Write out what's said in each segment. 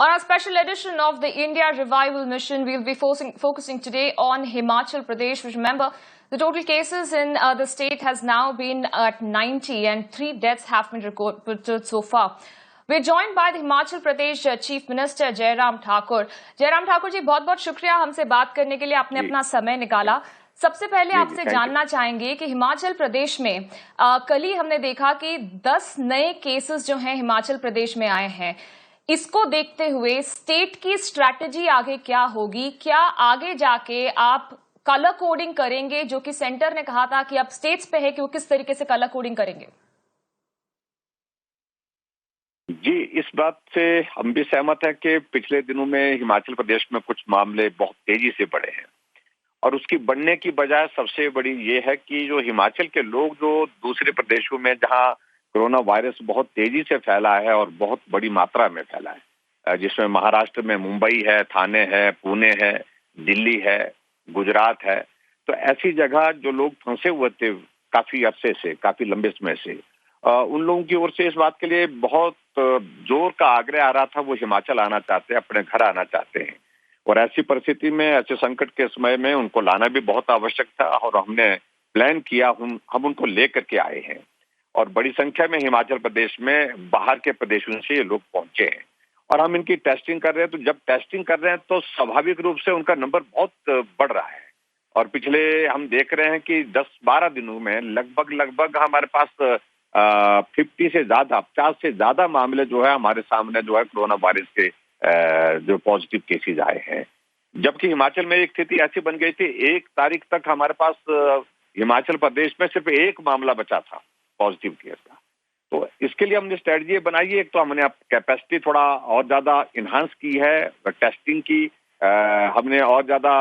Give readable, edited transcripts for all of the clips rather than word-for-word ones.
On our special edition of the India Revival Mission, we'll be focusing today on Himachal Pradesh, which, remember, the total cases in the state has now been at 90 and 3 deaths have been recorded so far. We're joined by the Himachal Pradesh Chief Minister Jairam Thakur. Jairam Thakur ji, बहुत बहुत शुक्रिया हमसे बात करने के लिए, आपने अपना समय निकाला। सबसे पहले आपसे जानना चाहेंगे कि हिमाचल प्रदेश में कल ही हमने देखा कि 10 नए केसेस जो हैं हिमाचल प्रदेश में आए हैं। इसको देखते हुए स्टेट की स्ट्रैटेजी आगे क्या होगी? क्या आगे जाके आप कलर कोडिंग करेंगे, जो कि सेंटर ने कहा था कि अब स्टेट्स पे है कि वो किस तरीके से कलर कोडिंग करेंगे? जी, इस बात से हम भी सहमत हैं कि पिछले दिनों में हिमाचल प्रदेश में कुछ मामले बहुत तेजी से बढ़े हैं और उसकी बढ़ने की वजह सबसे बड़ी ये है कि जो हिमाचल के लोग जो दूसरे प्रदेशों में जहां कोरोना वायरस बहुत तेजी से फैला है और बहुत बड़ी मात्रा में फैला है, जिसमें महाराष्ट्र में मुंबई है, थाने है, पुणे है, दिल्ली है, गुजरात है, तो ऐसी जगह जो लोग फंसे हुए थे काफी अरसे से, काफी लंबे समय से, उन लोगों की ओर से इस बात के लिए बहुत जोर का आग्रह आ रहा था, वो हिमाचल आना चाहते हैं, अपने घर आना चाहते हैं। और ऐसी परिस्थिति में, ऐसे संकट के समय में उनको लाना भी बहुत आवश्यक था और हमने प्लान किया, हम उनको लेकर के आए हैं और बड़ी संख्या में हिमाचल प्रदेश में बाहर के प्रदेशों से ये लोग पहुंचे हैं और हम इनकी टेस्टिंग कर रहे हैं। तो जब टेस्टिंग कर रहे हैं तो स्वाभाविक रूप से उनका नंबर बहुत बढ़ रहा है और पिछले हम देख रहे हैं कि 10-12 दिनों में लगभग हमारे पास 50 से ज्यादा मामले जो है हमारे सामने जो है कोरोना वायरस के जो पॉजिटिव केसेस आए हैं। जबकि हिमाचल में एक स्थिति ऐसी बन गई थी, 1 तारीख तक हमारे पास हिमाचल प्रदेश में सिर्फ 1 मामला बचा था पॉजिटिव केस का। तो इसके लिए हमने स्ट्रेटजी बनाई है। एक तो हमने कैपेसिटी थोड़ा और ज्यादा इन्हांस की है, टेस्टिंग की हमने और ज्यादा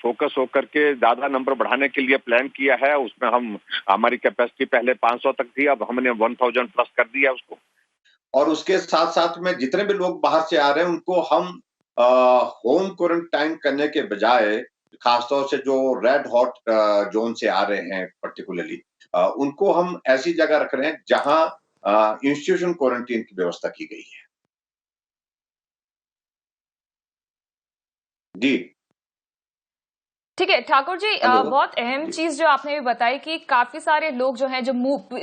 फोकस होकर के ज्यादा नंबर बढ़ाने के लिए प्लान किया है। उसमें हमारी कैपेसिटी पहले 500 तक थी, अब हमने 1000 प्लस कर दिया उसको। और उसके साथ साथ में जितने भी लोग बाहर से आ रहे हैं उनको हम होम क्वारंटाइन करने के बजाय, खासतौर से जो रेड हॉट जोन से आ रहे हैं पर्टिकुलरली, उनको हम ऐसी जगह रख रहे हैं जहां इंस्टीट्यूशन क्वारंटीन की व्यवस्था की गई है। जी ठीक है ठाकुर जी, बहुत अहम चीज जो आपने भी बताई कि काफी सारे लोग जो हैं, जो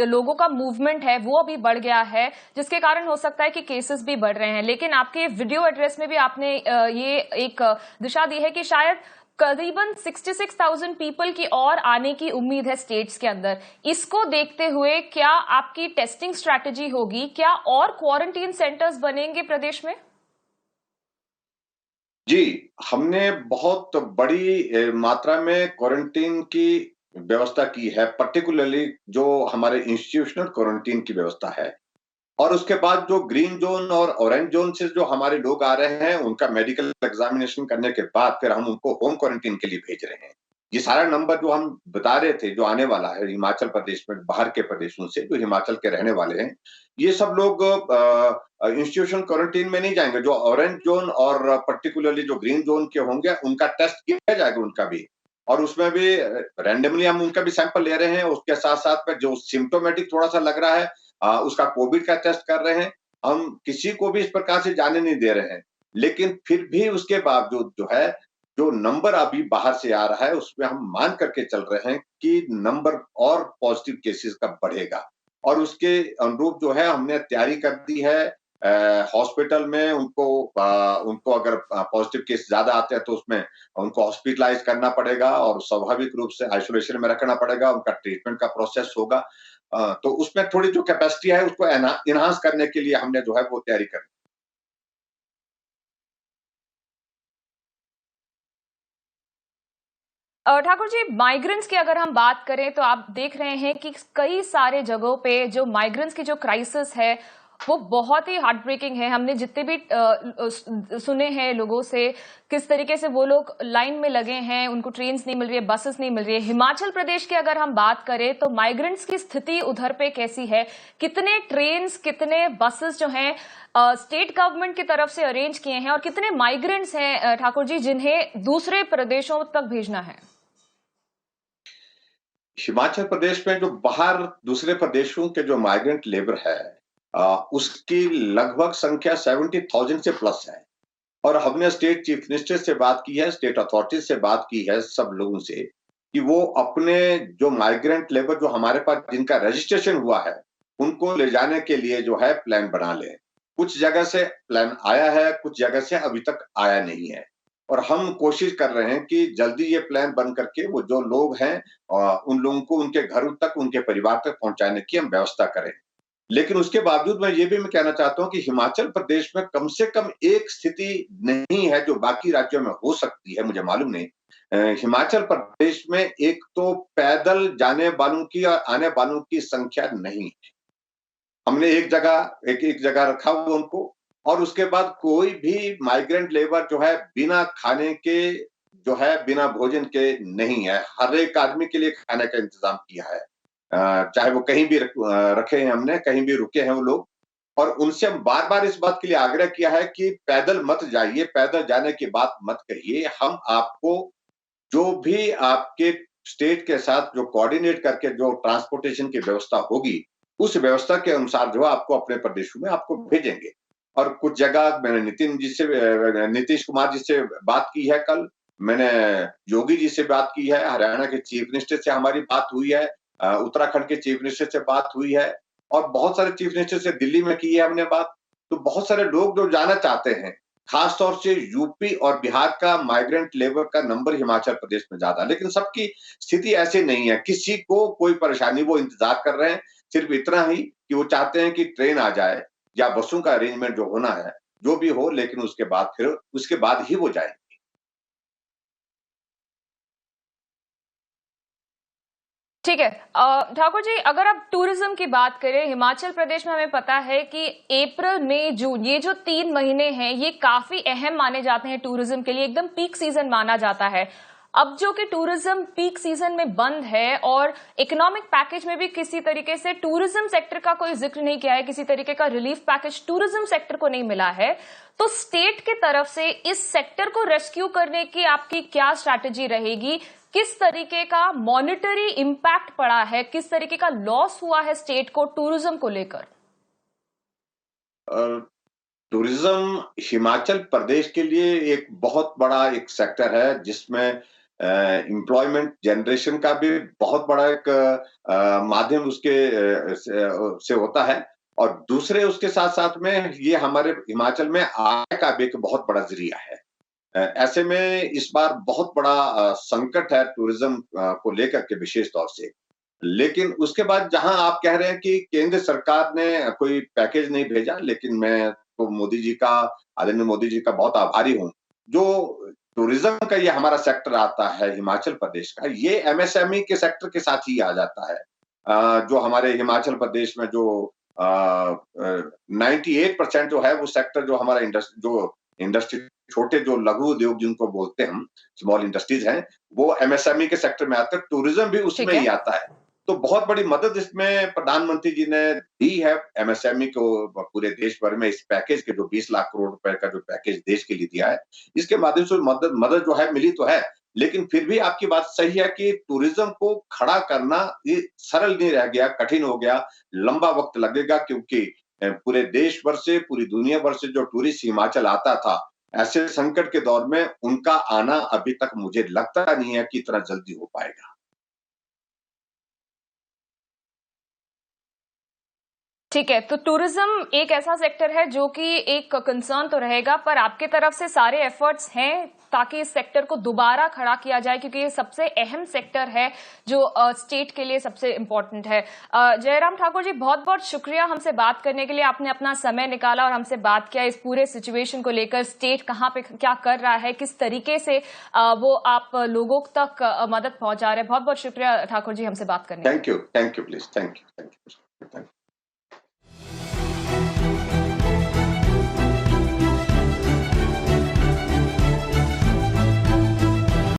लोगों का मूवमेंट है वो अभी बढ़ गया है, जिसके कारण हो सकता है कि केसेस भी बढ़ रहे हैं। लेकिन आपके वीडियो एड्रेस में भी आपने ये एक दिशा दी है कि शायद करीबन 66,000 पीपल की और आने की उम्मीद है स्टेट्स के अंदर। इसको देखते हुए क्या आपकी टेस्टिंग स्ट्रैटेजी होगी? क्या और क्वारंटीन सेंटर्स बनेंगे प्रदेश में? जी, हमने बहुत बड़ी मात्रा में क्वारंटीन की व्यवस्था की है, पर्टिकुलरली जो हमारे इंस्टीट्यूशनल क्वारंटीन की व्यवस्था है। और उसके बाद जो ग्रीन जोन और ऑरेंज जोन से जो हमारे लोग आ रहे हैं, उनका मेडिकल एग्जामिनेशन करने के बाद फिर हम उनको होम क्वारंटीन के लिए भेज रहे हैं। ये सारा नंबर जो हम बता रहे थे, जो आने वाला है हिमाचल प्रदेश में, बाहर के प्रदेशों से जो हिमाचल के रहने वाले हैं, ये सब लोग इंस्टीट्यूशन क्वारंटीन में नहीं जाएंगे। जो ऑरेंज जोन और पर्टिकुलरली जो ग्रीन जोन के होंगे, उनका टेस्ट किया जाएगा उनका भी, और उसमें भी रैंडमली हम उनका भी सैंपल ले रहे हैं। उसके साथ साथ में जो सिम्टोमेटिक थोड़ा सा लग रहा है, उसका कोविड का टेस्ट कर रहे हैं। हम किसी को भी इस प्रकार से जाने नहीं दे रहे हैं, लेकिन फिर भी उसके बावजूद जो है, जो नंबर अभी बाहर से आ रहा है, उसमें हम मान करके चल रहे हैं कि नंबर और पॉजिटिव केसेस का बढ़ेगा और उसके अनुरूप जो है हमने तैयारी कर दी है। हॉस्पिटल में उनको अगर पॉजिटिव केस ज्यादा आते हैं तो उसमें उनको हॉस्पिटलाइज करना पड़ेगा और स्वाभाविक रूप से आइसोलेशन में रखना पड़ेगा, उनका ट्रीटमेंट का प्रोसेस होगा। तो उसमें थोड़ी जो कैपेसिटी है उसको एनहांस करने के लिए हमने जो है वो तैयारी कर। ठाकुर जी, माइग्रेंट्स की अगर हम बात करें तो आप देख रहे हैं कि कई सारे जगहों पे जो माइग्रेंट्स की जो क्राइसिस है वो बहुत ही हार्ट ब्रेकिंग है। हमने जितने भी सुने हैं लोगों से, किस तरीके से वो लोग लाइन में लगे हैं, उनको ट्रेन्स नहीं मिल रही है, बसेस नहीं मिल रही है। हिमाचल प्रदेश की अगर हम बात करें तो माइग्रेंट्स की स्थिति उधर पे कैसी है? कितने ट्रेन्स, कितने बसेस जो हैं स्टेट गवर्नमेंट की तरफ से अरेंज किए हैं और कितने माइग्रेंट्स हैं ठाकुर जी जिन्हें दूसरे प्रदेशों तक भेजना है? हिमाचल प्रदेश में जो बाहर दूसरे प्रदेशों के जो माइग्रेंट लेबर है, उसकी लगभग संख्या 70,000 से प्लस है। और हमने स्टेट चीफ मिनिस्टर से बात की है, स्टेट अथॉरिटीज से बात की है, सब लोगों से, कि वो अपने जो माइग्रेंट लेबर जो हमारे पास जिनका रजिस्ट्रेशन हुआ है, उनको ले जाने के लिए जो है प्लान बना लें। कुछ जगह से प्लान आया है, कुछ जगह से अभी तक आया नहीं है, और हम कोशिश कर रहे हैं कि जल्दी ये प्लान बन करके वो जो लोग हैं उन लोगों को उनके घरों तक, उनके परिवार तक पहुंचाने की हम व्यवस्था करें। लेकिन उसके बावजूद मैं कहना चाहता हूं कि हिमाचल प्रदेश में कम से कम एक स्थिति नहीं है जो बाकी राज्यों में हो सकती है, मुझे मालूम नहीं। हिमाचल प्रदेश में एक तो पैदल जाने वालों की और आने वालों की संख्या नहीं है। हमने एक जगह रखा हुआ उनको, और उसके बाद कोई भी माइग्रेंट लेबर जो है बिना खाने के, जो है बिना भोजन के नहीं है। हर एक आदमी के लिए खाने का इंतजाम किया है, चाहे वो कहीं भी रखे हैं, हमने कहीं भी रुके हैं वो लोग। और उनसे हम बार-बार इस बात के लिए आग्रह किया है कि पैदल मत जाइए, पैदल जाने की बात मत कहिए। हम आपको जो भी आपके स्टेट के साथ जो कोऑर्डिनेट करके जो ट्रांसपोर्टेशन की व्यवस्था होगी, उस व्यवस्था के अनुसार जो है आपको अपने प्रदेशों में आपको भेजेंगे। और कुछ जगह मैंने नीतीश कुमार जी से बात की है कल, मैंने योगी जी से बात की है, हरियाणा के चीफ मिनिस्टर से हमारी बात हुई है, उत्तराखंड के चीफ मिनिस्टर से बात हुई है, और बहुत सारे चीफ मिनिस्टर से दिल्ली में की है हमने बात। तो बहुत सारे लोग जो जाना चाहते हैं, खास तौर से यूपी और बिहार का माइग्रेंट लेबर का नंबर हिमाचल प्रदेश में ज्यादा, लेकिन सबकी स्थिति ऐसी नहीं है। किसी को कोई परेशानी, वो इंतजार कर रहे हैं सिर्फ इतना ही कि वो चाहते हैं कि ट्रेन आ जाए या बसों का अरेंजमेंट जो होना है, जो भी हो, लेकिन उसके बाद ही वो जाए। ठीक है। ठाकुर जी, अगर आप टूरिज्म की बात करें, हिमाचल प्रदेश में हमें पता है कि अप्रैल मई जून ये जो 3 महीने हैं ये काफी अहम माने जाते हैं टूरिज्म के लिए, एकदम पीक सीजन माना जाता है। अब जो कि टूरिज्म पीक सीजन में बंद है और इकोनॉमिक पैकेज में भी किसी तरीके से टूरिज्म सेक्टर का कोई जिक्र नहीं किया है, किसी तरीके का रिलीफ पैकेज टूरिज्म सेक्टर को नहीं मिला है, तो स्टेट की तरफ से इस सेक्टर को रेस्क्यू करने की आपकी क्या स्ट्रैटेजी रहेगी? किस तरीके का मॉनिटरी इंपैक्ट पड़ा है, किस तरीके का लॉस हुआ है स्टेट को टूरिज्म को लेकर? टूरिज्म हिमाचल प्रदेश के लिए एक बहुत बड़ा एक सेक्टर है, जिसमें एम्प्लॉयमेंट जनरेशन का भी बहुत बड़ा एक माध्यम उसके से होता है, और दूसरे उसके साथ साथ में ये हमारे हिमाचल में आय का भी एक बहुत बड़ा जरिया है। ऐसे में इस बार बहुत बड़ा संकट है टूरिज्म को लेकर के, विशेष तौर से। लेकिन उसके बाद जहां आप कह रहे हैं कि केंद्र सरकार ने कोई पैकेज नहीं भेजा, लेकिन मैं तो आदरणीय मोदी जी का बहुत आभारी हूं। जो टूरिज्म का ये हमारा सेक्टर आता है हिमाचल प्रदेश का, ये एमएसएमई के सेक्टर के साथ ही आ जाता है। जो हमारे हिमाचल प्रदेश में जो 98% जो है वो सेक्टर, जो हमारा इंडस्ट्री, छोटे जो लघु उद्योग जिनको बोलते हैं हम, स्मॉल इंडस्ट्रीज हैं, वो एमएसएमई के सेक्टर में आते हैं। टूरिज्म भी उसमें ही आता है। तो बहुत बड़ी मदद इसमें प्रधानमंत्री जी ने दी है एमएसएमई को पूरे देश भर में। इस पैकेज के जो 20 लाख करोड़ रुपए का जो पैकेज देश के लिए दिया है, इसके माध्यम से मदद जो है मिली तो है, लेकिन फिर भी आपकी बात सही है कि टूरिज्म को खड़ा करना ये सरल नहीं रह गया, कठिन हो गया, लंबा वक्त लगेगा, क्योंकि पूरे देश भर से, पूरी दुनिया भर से जो टूरिस्ट हिमाचल आता था, ऐसे संकट के दौर में उनका आना अभी तक मुझे लगता नहीं है कि इतना जल्दी हो पाएगा। ठीक है, तो टूरिज्म एक ऐसा सेक्टर है जो कि एक कंसर्न तो रहेगा, पर आपके तरफ से सारे एफर्ट्स हैं ताकि इस सेक्टर को दोबारा खड़ा किया जाए, क्योंकि ये सबसे अहम सेक्टर है जो स्टेट के लिए सबसे इम्पोर्टेंट है। जयराम ठाकुर जी, बहुत बहुत शुक्रिया हमसे बात करने के लिए। आपने अपना समय निकाला और हमसे बात किया इस पूरे सिचुएशन को लेकर, स्टेट कहाँ पे क्या कर रहा है, किस तरीके से वो आप लोगों तक मदद पहुंचा रहे हैं। बहुत बहुत शुक्रिया ठाकुर जी हमसे बात करने के लिए। Thank you please, thank you.